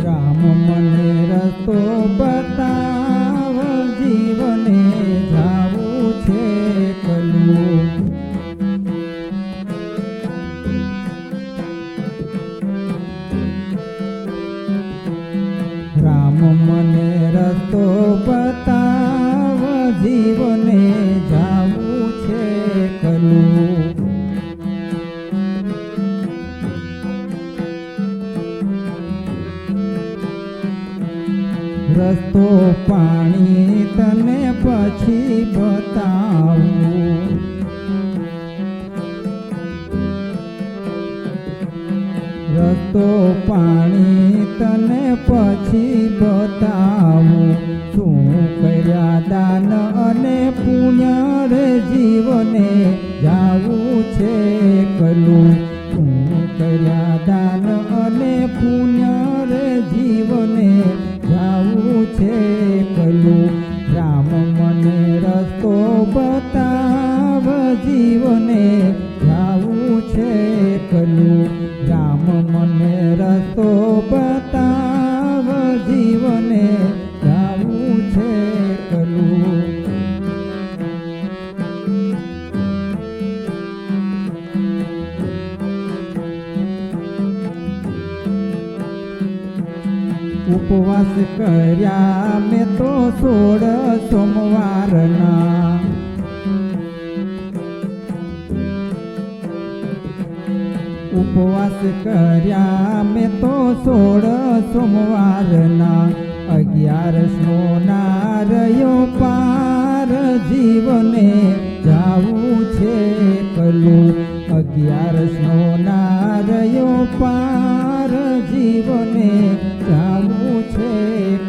રામ મને રસ્તો બતાવ, જીવને જાવું છે કલું. રામ મને રસ્તો બતાવ, જીવને જાવું છે કલું. રસ્તો પાણી તને પછી બતાવું. રસ્તો પાણી તને પછી બતાવું. શું કર્યા દાન અને પુણ્ય રે જીવને જાવું છે કલું. શું કર્યા દાન અને પુણ્ય રે જીવને જાવું છે કલું. રામ મને રસ્તો બતાવ, જીવને જાવું છે કલું. રામ મને રસ્તો બતાવ, જીવને જાવું છે કલું. ઉપવાસ કર્યા મેં તો 16 સોમવારના. ઉપવાસ કર્યા મેં તો 16 સોમવારના. 11નો નારયો પાર, જીવને જાવું છે કલું. 11નો નારયો પાર, જીવને જાવું છે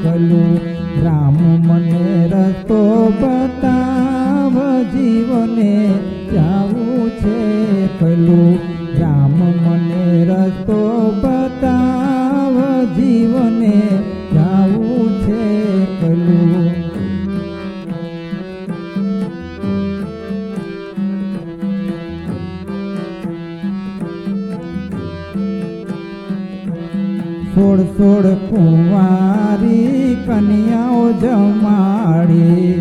કલું. રામ મને રસ્તો બતાવ, જીવને જાવું છે કલું. રામ મને રસ્તો બતાવ, જીવને જાવું છે કલું. સોળ કુંવારી કન્યાઓ જમાડી.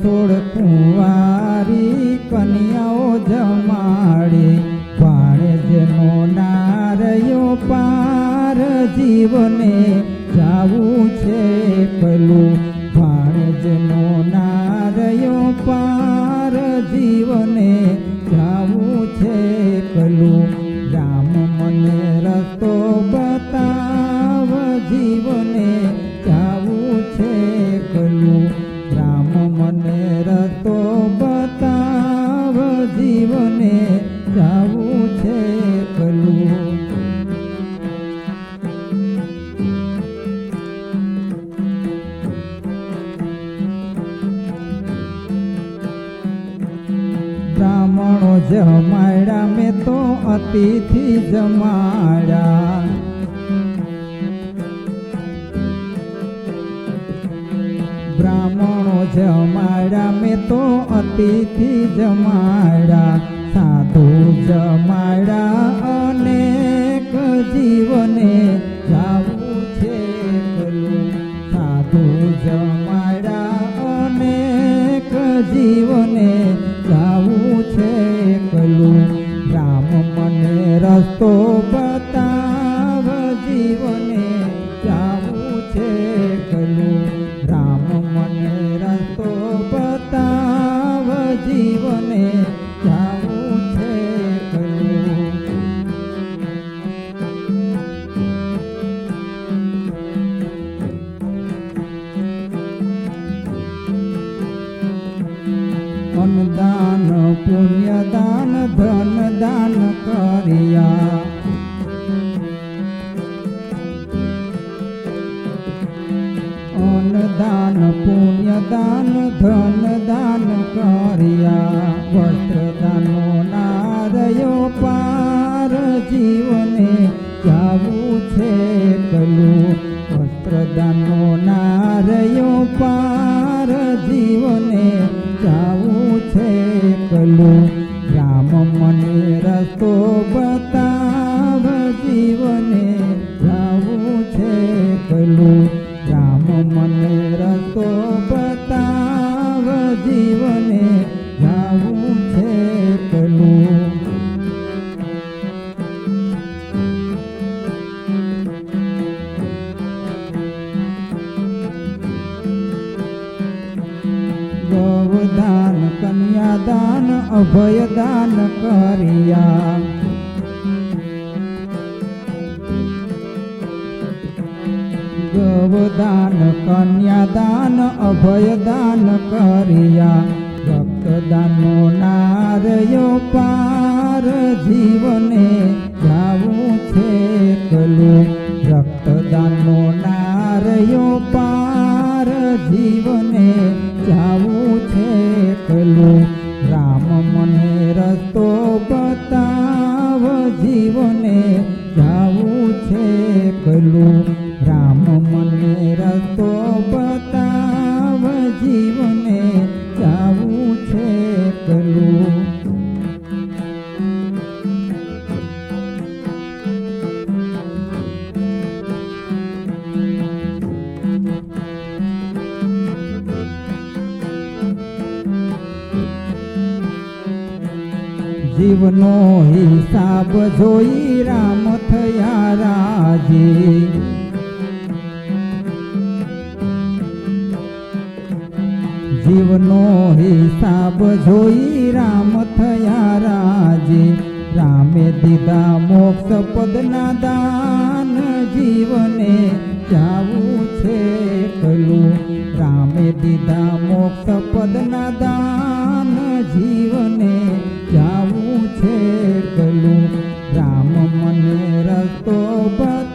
સોળ કુંવારી કન્યાઓ જમાડી. ભાણેજનો નારયો પાર, જીવને જાવું છે કલું. ભાણેજનો નારયો પાર, જીવને જાવું છે કલું. રામ મને રસ્તો બતાવ, જીવને જાવું છે કલું. રામ મને રસ્તો બતાવ, જીવને જાવું છે કલું. બ્રાહ્મણો જમાડ્યા મેં તો અતિથિ જમાડ્યા. બ્રાહ્મણો જમાડ્યા મેં તો અતિથિ જમાડ્યા. સાધુ જમાડ્યા અનેક, જીવને જાવું છે કલું. સાધુ જમાડ્યા અનેક, જીવને જાવું છે કલું. રામ મને રસ્તો બતાવ, જીવને જાવું છે કલું. રામ મને રસ્તો બતાવ, જીવને જાવું છે કલું. અન્નદાન પુણ્યદાન ધનદાન કર્યા. અન્નદાન પુણ્યદાન ધનદાન કર્યા. વસ્ત્રદાનો નારયો પાર, જીવને જાવું છે કલું. વસ્ત્રદાનો નારયો પાર, જીવને જાવું છે કલું. રામ મને રસ્તો બતાવ જીવને જાવું છે કલું રામ મને રસ્તો બતાવ જીવને જાવું છે કલું ગૌદાન કન્યાદાન અભયદાન કર્યા ગૌદાન કન્યાદાન અભયદાન કર્યા રક્તદાનનો નારયો પાર જીવને જાવું છે કલું રક્તદાનનો નારયો પાર જીવને જાવું છે કલું રામ મને રસ્તો બતાવ જીવને જાવું છે કલું રામ મને રસ્તો બતાવ જીવને જાવું છે કલું જીવનો હિસાબ જોઈ રામ થયા રાજી જીવનો હિસાબ જોઈ રામ થયા રાજી રામે દીધા મોક્ષ પદના દાન જીવને જાવું છે કલું રામે દીધા મોક્ષ પદના દાન જીવને જાવું છે કલું રામ મને રસ્તો બતાવ